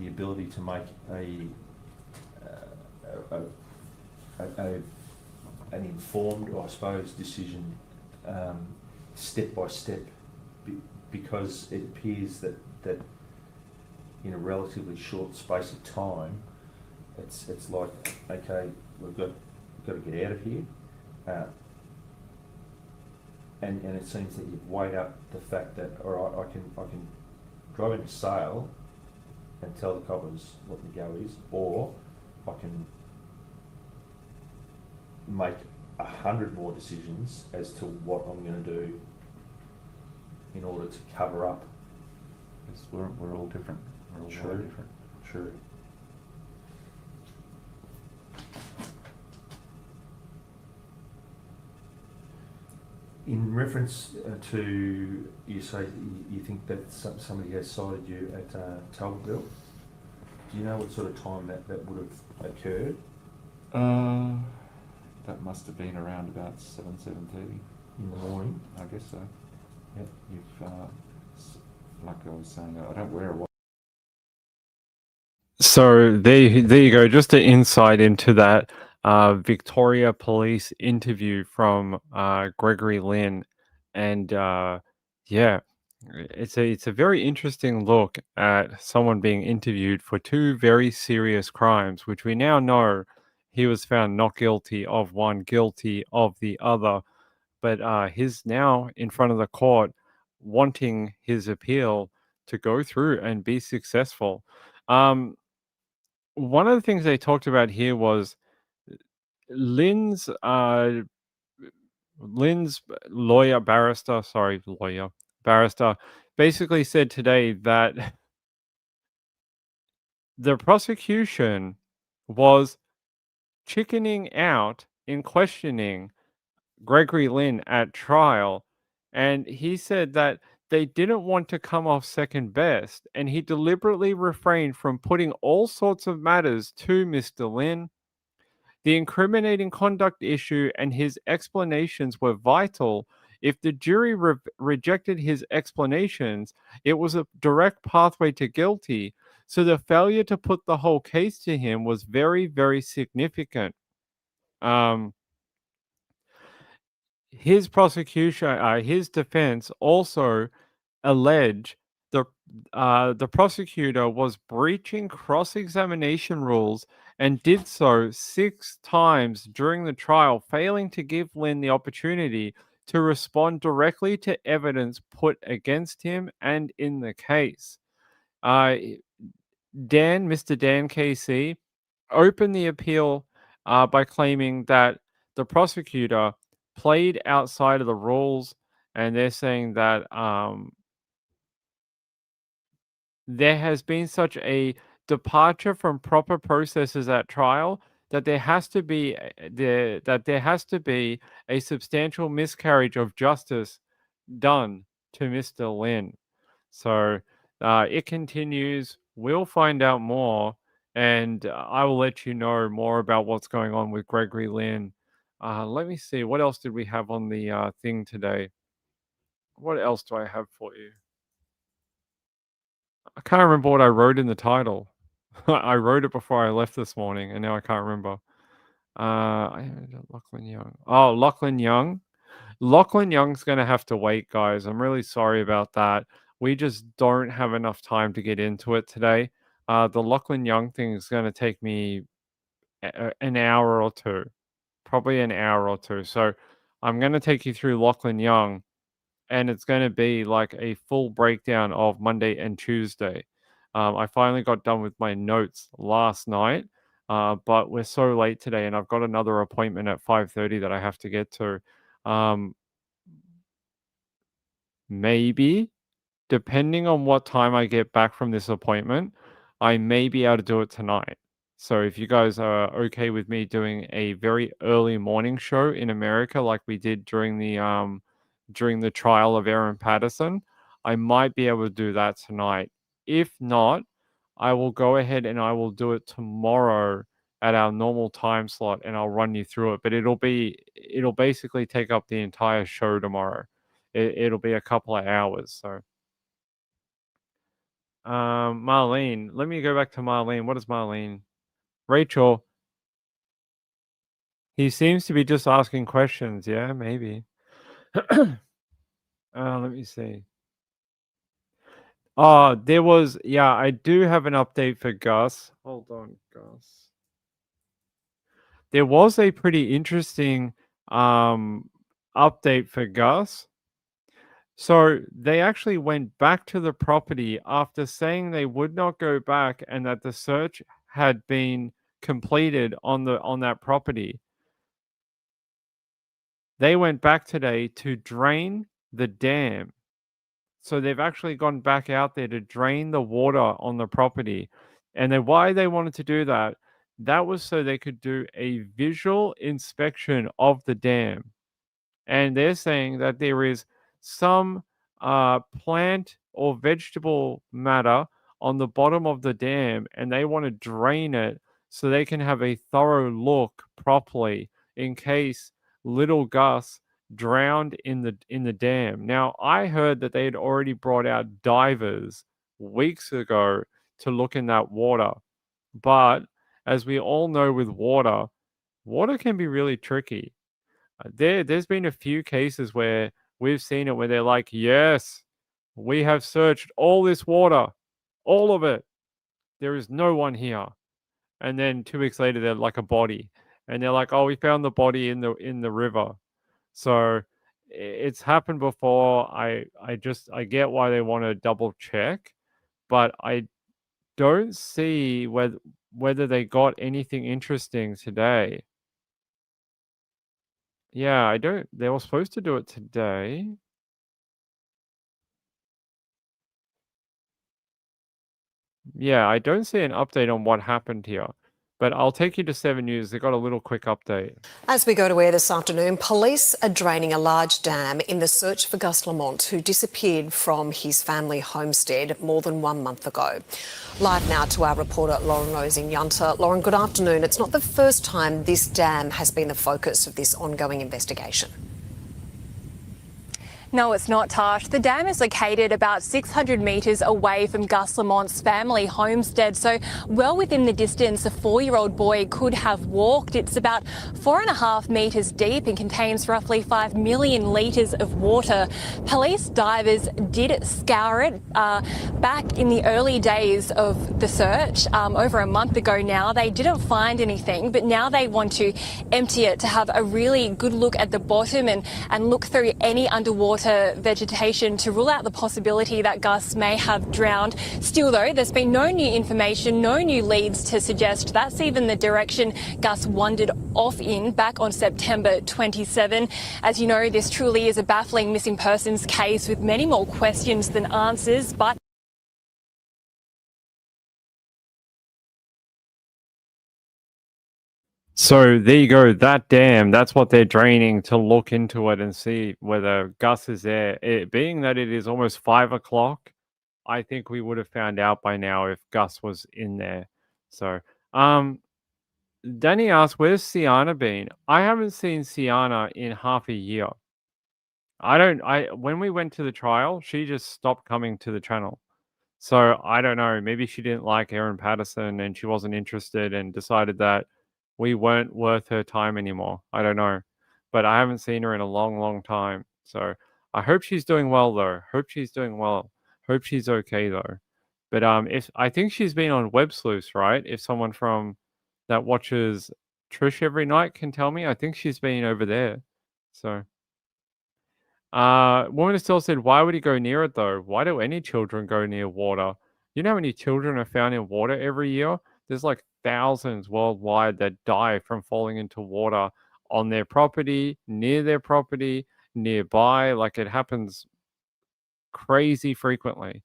Speaker 5: ability to make an informed, I suppose, decision step by step, because it appears that in a relatively short space of time, it's like, okay, we've got to get out of here, and it seems that you've weighed up the fact that, all right, I can drive into Sale and tell the coppers what the go is, or I can make 100 more decisions as to what I'm going to do in order to cover up.
Speaker 3: Because we're all different. We're all very different.
Speaker 5: True. In reference to, you say you think that somebody has sighted you at Talbottville, do you know what sort of time that would have occurred?
Speaker 3: That must have been around about 7:30
Speaker 5: in the morning.
Speaker 3: I guess so.
Speaker 5: Yep.
Speaker 3: You've, like I was saying, I don't wear a watch.
Speaker 2: So there you go. Just an insight into that Victoria Police interview from Gregory Lynn, and yeah, it's a very interesting look at someone being interviewed for two very serious crimes, which we now know he was found not guilty of one, guilty of the other, but he's now in front of the court wanting his appeal to go through and be successful. One of the things they talked about here was Lynn's barrister basically said today that the prosecution was chickening out in questioning Gregory Lynn at trial, and he said that they didn't want to come off second best, and he deliberately refrained from putting all sorts of matters to Mr. Lynn. The incriminating conduct issue and his explanations were vital. If the jury rejected his explanations, it was a direct pathway to guilty. So the failure to put the whole case to him was very, very significant. his prosecution, his defense also allege the prosecutor was breaching cross-examination rules and did so 6 times during the trial, failing to give Lynn the opportunity to respond directly to evidence put against him and in the case. Mr. Dan KC, opened the appeal by claiming that the prosecutor played outside of the rules, and they're saying that there has been such a departure from proper processes at trial that there has to be a substantial miscarriage of justice done to Mr. Lynn. So it continues. We'll find out more, and I will let you know more about what's going on with Gregory Lynn. Let me see. What else did we have on the thing today? What else do I have for you? I can't remember what I wrote in the title. I wrote it before I left this morning, and now I can't remember. Lachlan Young. Oh, Lachlan Young. Lachlan Young's going to have to wait, guys. I'm really sorry about that. We just don't have enough time to get into it today. The Lachlan Young thing is going to take me an hour or two, probably an hour or two. So I'm going to take you through Lachlan Young, and it's going to be like a full breakdown of Monday and Tuesday. I finally got done with my notes last night, but we're so late today, and I've got another appointment at 5:30 that I have to get to. Maybe, depending on what time I get back from this appointment, I may be able to do it tonight. So if you guys are okay with me doing a very early morning show in America, like we did during the trial of Aaron Patterson, I might be able to do that tonight. If not, I will go ahead and I will do it tomorrow at our normal time slot, and I'll run you through it. But it'll basically take up the entire show tomorrow. It'll be a couple of hours. So, Marlene, let me go back to Marlene. What is Marlene? Rachel. He seems to be just asking questions. Yeah, maybe. Let me see. I do have an update for Gus. Hold on, Gus. There was a pretty interesting update for Gus. So they actually went back to the property after saying they would not go back and that the search had been completed on that property. They went back today to drain the dam. So they've actually gone back out there to drain the water on the property. And then why they wanted to do that, that was so they could do a visual inspection of the dam. And they're saying that there is some plant or vegetable matter on the bottom of the dam, and they want to drain it so they can have a thorough look properly in case little Gus drowned in the dam. Now, I heard that they had already brought out divers weeks ago to look in that water. But as we all know with water can be really tricky. There's been a few cases where we've seen it where they're like, yes, we have searched all this water, all of it. There is no one here. And then 2 weeks later, they're like a body. And they're like, oh, we found the body in the river. So it's happened before. I get why they want to double check, but I don't see whether they got anything interesting today. Yeah, I don't. They were supposed to do it today. Yeah, I don't see an update on what happened here. But I'll take you to 7 News. They got a little quick update.
Speaker 6: As we go to air this afternoon, police are draining a large dam in the search for Gus Lamont, who disappeared from his family homestead more than 1 month ago. Live now to our reporter Lauren Rose in Yunta. Lauren, good afternoon. It's not the first time this dam has been the focus of this ongoing investigation.
Speaker 7: No, it's not, Tash. The dam is located about 600 metres away from Gus Lamont's family homestead, so well within the distance a 4-year-old boy could have walked. It's about 4.5 metres deep and contains roughly 5 million litres of water. Police divers did scour it back in the early days of the search, over a month ago now. They didn't find anything, but now they want to empty it to have a really good look at the bottom and look through any underwater vegetation to rule out the possibility that Gus may have drowned. Still though, there's been no new information, no new leads to suggest that's even the direction Gus wandered off in back on September 27. As you know, this truly is a baffling missing persons case with many more questions than answers, but
Speaker 2: So there you go, that dam, that's what they're draining to look into it and see whether Gus is there. Being that it is almost 5 o'clock, I think we would have found out by now if Gus was in there. So, Danny asked, where's Sienna been? I haven't seen Sienna in half a year. When we went to the trial, she just stopped coming to the channel. So I don't know, maybe she didn't like Aaron Patterson and she wasn't interested and decided that we weren't worth her time anymore. I don't know. But I haven't seen her in a long, long time. So I hope she's doing well though. Hope she's doing well. Hope she's okay though. But if I think she's been on Web Sleuths, right? If someone from that watches Trish every night can tell me, I think she's been over there. So Woman still said, why would he go near it though? Why do any children go near water? You know how many children are found in water every year? There's like thousands worldwide that die from falling into water on their property, near their property, nearby. Like it happens crazy frequently.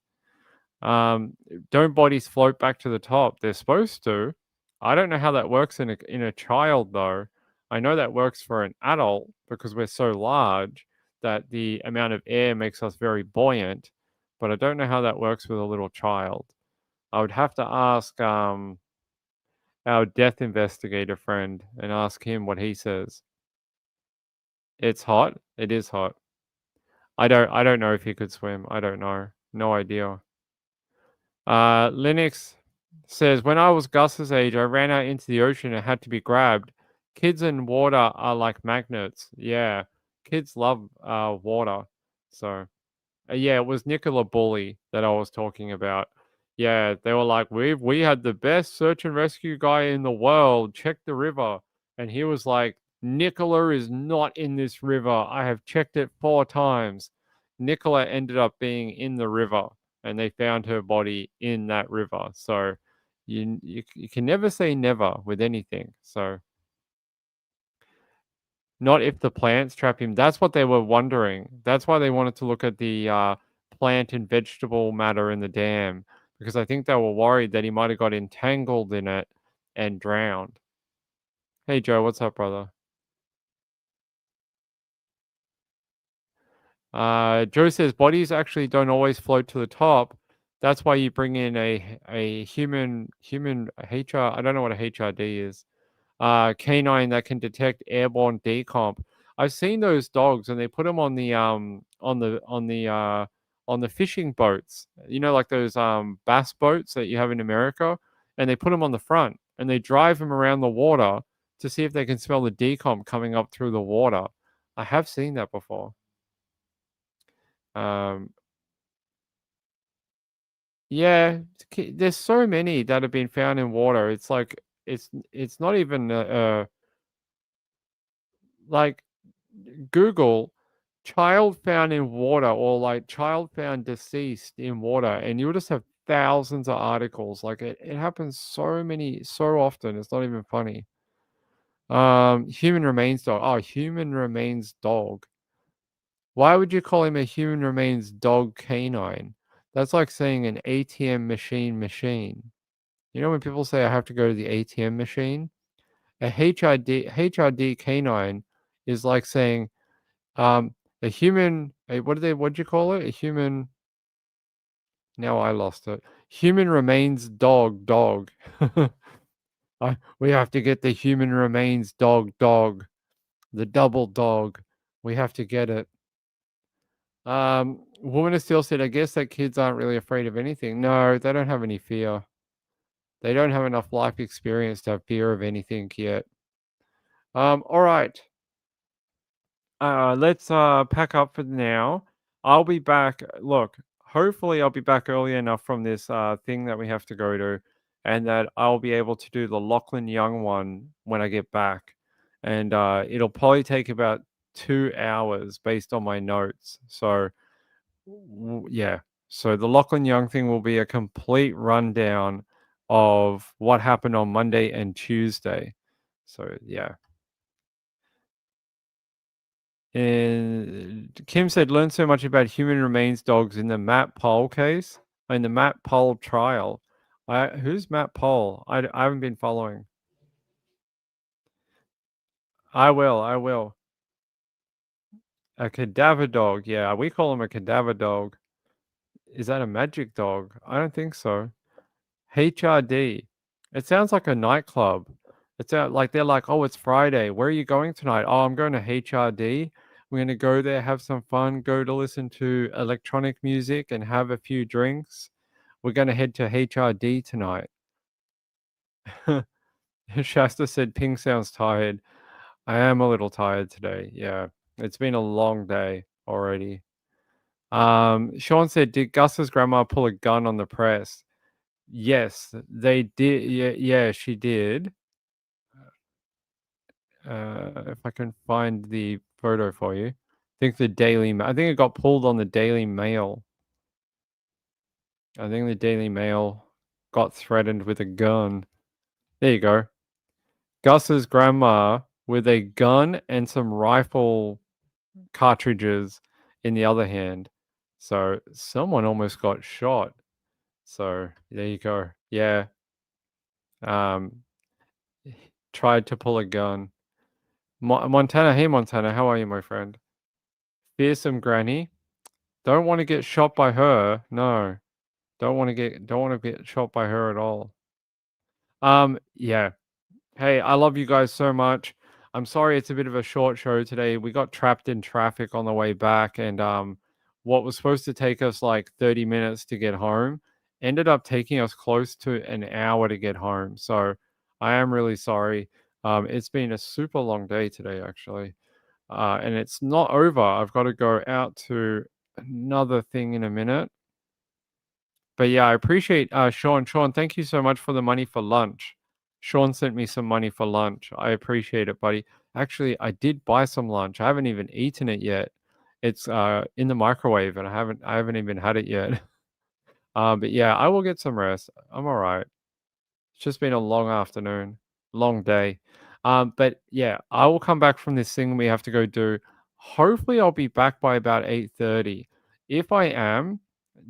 Speaker 2: Don't bodies float back to the top? They're supposed to. I don't know how that works in a child though. I know that works for an adult because we're so large that the amount of air makes us very buoyant, but I don't know how that works with a little child. I would have to ask our death investigator friend and ask him what he says. It's hot. It is hot. I don't know if he could swim. I don't know. No idea. Linux says, when I was Gus's age, I ran out into the ocean and had to be grabbed. Kids in water are like magnets. Yeah, kids love water. So, yeah, it was Nicola Bully that I was talking about. Yeah, they were like, we had the best search and rescue guy in the world. Check the river. And he was like, Nicola is not in this river. I have checked it 4 times. Nicola ended up being in the river and they found her body in that river. So you can never say never with anything. So not if the plants trap him. That's what they were wondering. That's why they wanted to look at the plant and vegetable matter in the dam, because I think they were worried that he might have got entangled in it and drowned. Hey Joe, what's up, brother? Joe says bodies actually don't always float to the top. That's why you bring in a human HR. I don't know what a HRD is. Canine that can detect airborne decomp. I've seen those dogs, and they put them on the fishing boats. You know, like those bass boats that you have in America, and they put them on the front, and they drive them around the water to see if they can smell the decomp coming up through the water. I have seen that before. Yeah, there's so many that have been found in water. It's like it's not even like Google child found in water or like child found deceased in water, and you'll just have thousands of articles. Like it happens so often. It's not even funny. Human remains dog. Oh, human remains dog. Why would you call him a human remains dog canine? That's like saying an ATM machine. You know when people say I have to go to the ATM machine? A HRD canine is like saying a human what'd you call it? A human now I lost it. Human remains dog. We have to get the human remains dog. The double dog. We have to get it. Woman of Steel said, I guess that kids aren't really afraid of anything. No, they don't have any fear. They don't have enough life experience to have fear of anything yet. All right. Let's pack up for now. I'll be back. Look, hopefully I'll be back early enough from this thing that we have to go to, and that I'll be able to do the Lachlan Young one when I get back. And it'll probably take about 2 hours based on my notes. So yeah. So the Lachlan Young thing will be a complete rundown of what happened on Monday and Tuesday. So yeah. And Kim said, learned so much about human remains dogs in the Matt Pole case, in the Matt Pole trial. Who's Matt Pole? I haven't been following. I will. A cadaver dog. Yeah, we call him a cadaver dog. Is that a magic dog? I don't think so. HRD. It sounds like a nightclub. It's like they're like, oh, it's Friday. Where are you going tonight? Oh, I'm going to HRD. We're going to go there, have some fun, go to listen to electronic music and have a few drinks. We're going to head to HRD tonight. Shasta said, Ping sounds tired. I am a little tired today. Yeah, it's been a long day already. Sean said, did Gus's grandma pull a gun on the press? Yes, they did. Yeah, she did. If I can find the photo for you. I think it got pulled on the Daily Mail. I think the Daily Mail got threatened with a gun. There you go. Gus's grandma with a gun and some rifle cartridges in the other hand. So someone almost got shot. So there you go. Yeah. Tried to pull a gun. Montana, hey Montana, how are you, my friend? Fearsome granny. Don't want to get shot by her. No. Don't want to get shot by her at all. Yeah. Hey, I love you guys so much. I'm sorry it's a bit of a short show today. We got trapped in traffic on the way back, and what was supposed to take us like 30 minutes to get home ended up taking us close to an hour to get home. So I am really sorry. It's been a super long day today, actually. And it's not over. I've got to go out to another thing in a minute. But yeah, I appreciate Sean. Sean, thank you so much for the money for lunch. Sean sent me some money for lunch. I appreciate it, buddy. Actually, I did buy some lunch. I haven't even eaten it yet. It's in the microwave, and I haven't even had it yet. But yeah, I will get some rest. I'm all right. It's just been a long afternoon, long day. But yeah, I will come back from this thing we have to go do. Hopefully, I'll be back by about 8:30. If I am,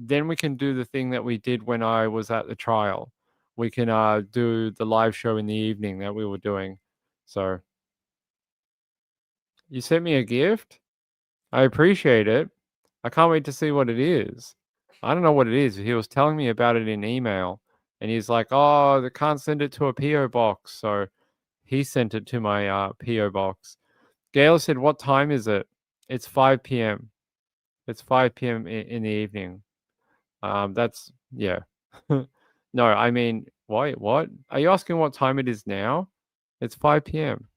Speaker 2: then we can do the thing that we did when I was at the trial. We can do the live show in the evening that we were doing. So you sent me a gift. I appreciate it. I can't wait to see what it is. I don't know what it is. He was telling me about it in email, and he's like, "Oh, they can't send it to a PO box." So he sent it to my PO box. Gail said, "What time is it?" It's 5 p.m. It's 5 p.m. in the evening. That's yeah. No, I mean, why? What? Are you asking what time it is now? It's 5 p.m.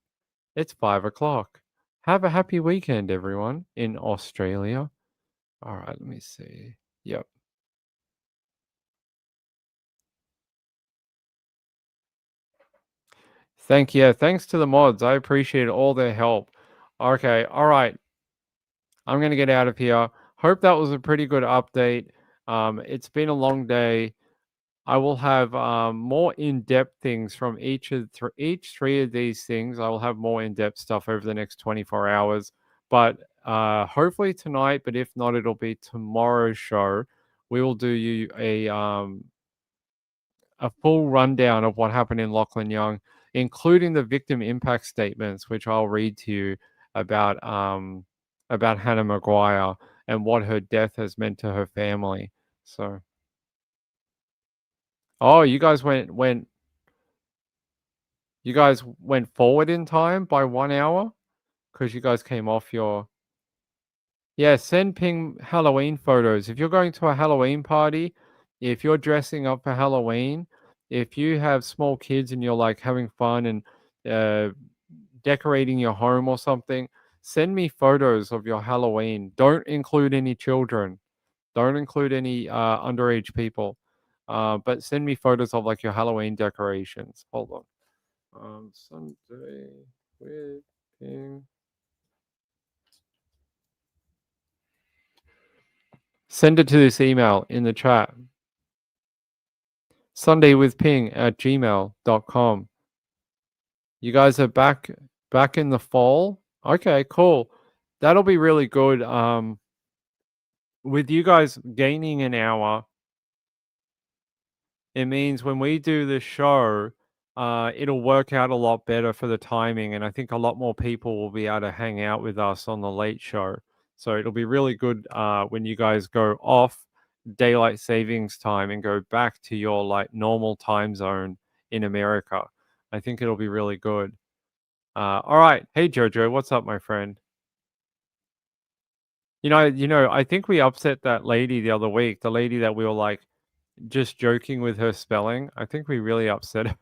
Speaker 2: It's 5 o'clock. Have a happy weekend, everyone, in Australia. All right, let me see. Yep. Thanks to the mods. I appreciate all their help. Okay, all right. I'm going to get out of here. Hope that was a pretty good update. It's been a long day. I will have more in-depth things from each three of these things. I will have more in-depth stuff over the next 24 hours. But hopefully tonight, but if not, it'll be tomorrow's show. We will do you a full rundown of what happened in Lachlan Young, including the victim impact statements, which I'll read to you about Hannah Maguire and what her death has meant to her family. So, oh, you guys went forward in time by 1 hour because you guys came off your. Yeah, send Ping Halloween photos. If you're going to a Halloween party, if you're dressing up for Halloween, if you have small kids and you're like having fun and decorating your home or something, send me photos of your Halloween. Don't include any children. Don't include any underage people. But send me photos of like your Halloween decorations. Hold on. Sunday with Ping. Send it to this email in the chat. sundaywithping@gmail.com. You guys are back in the fall? Okay, cool. That'll be really good. With you guys gaining an hour, it means when we do the show, it'll work out a lot better for the timing, and I think a lot more people will be able to hang out with us on the late show. So it'll be really good when you guys go off daylight savings time and go back to your like normal time zone in America. I think it'll be really good. All right, hey Jojo, what's up, my friend? I think we upset that lady the other week. The lady that we were like just joking with her spelling. I think we really upset her.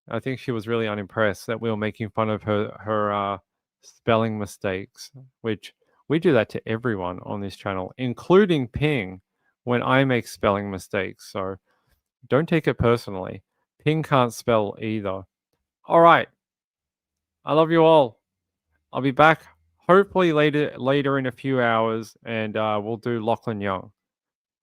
Speaker 2: I think she was really unimpressed that we were making fun of her spelling mistakes, which we do that to everyone on this channel, including Ping, when I make spelling mistakes. So don't take it personally. Ping can't spell either. All right. I love you all. I'll be back hopefully later in a few hours, and we'll do Lachlan Young.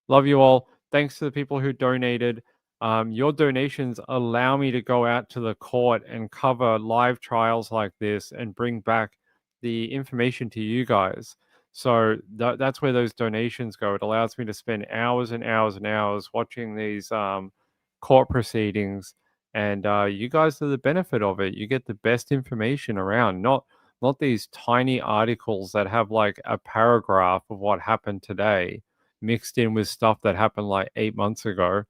Speaker 2: Love you all. Thanks to the people who donated. Your donations allow me to go out to the court and cover live trials like this and bring back the information to you guys. So that's where those donations go. It allows me to spend hours and hours and hours watching these court proceedings, and you guys are the benefit of it. You get the best information around, not these tiny articles that have like a paragraph of what happened today mixed in with stuff that happened like 8 months ago.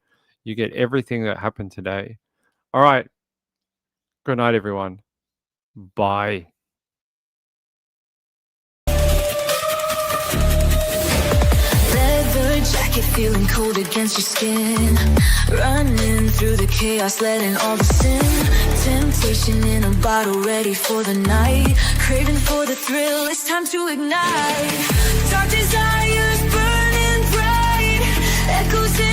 Speaker 2: You get everything that happened today. All right. Good night, everyone. Bye.
Speaker 1: Leather jacket feeling cold against your skin. Running through the chaos, letting all the sin. Temptation in a bottle, ready for the night. Craving for the thrill, it's time to ignite. Dark desires burning bright. Echoes in